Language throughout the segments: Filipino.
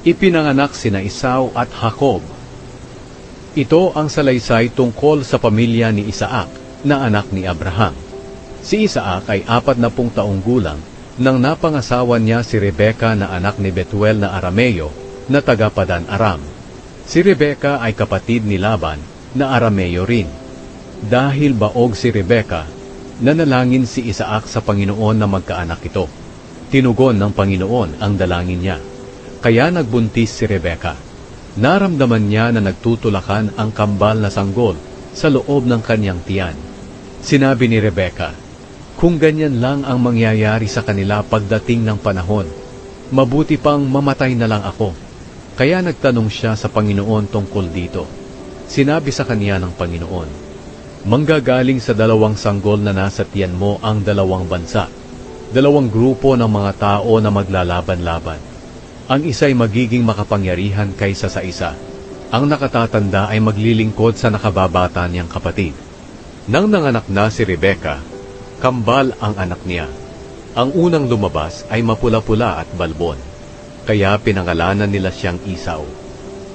Ipinanganak sina Esau at Jacob. Ito ang salaysay tungkol sa pamilya ni Isaac na anak ni Abraham. Si Isaac ay 40 taong gulang nang napangasawa niya si Rebeka na anak ni Betuel na Arameo na taga Padan Aram. Si Rebeka ay kapatid ni Laban na Arameo rin. Dahil baog si Rebeka, nanalangin si Isaac sa Panginoon na magkaanak ito. Tinugon ng Panginoon ang dalangin niya. Kaya nagbuntis si Rebeka. Naramdaman niya na nagtutulakan ang kambal na sanggol sa loob ng kanyang tiyan. Sinabi ni Rebeka, "Kung ganyan lang ang mangyayari sa kanila pagdating ng panahon, mabuti pang mamatay na lang ako." Kaya nagtanong siya sa Panginoon tungkol dito. Sinabi sa kaniya ng Panginoon, "Manggagaling sa 2 sanggol na nasa tiyan mo ang 2 bansa, 2 grupo ng mga tao na maglalaban-laban. Ang isa'y magiging makapangyarihan kaysa sa isa. Ang nakatatanda ay maglilingkod sa nakababata niyang kapatid." Nang nanganak na si Rebeka, kambal ang anak niya. Ang unang lumabas ay mapula-pula at balbon, kaya pinangalanan nila siyang Esau.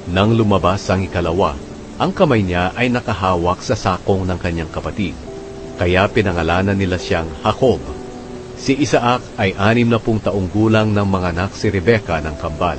Nang lumabas ang ikalawa, ang kamay niya ay nakahawak sa sakong ng kanyang kapatid, kaya pinangalanan nila siyang Jacob. Si Isaac ay 60 taong gulang nang manganak si Rebeka ng kambal.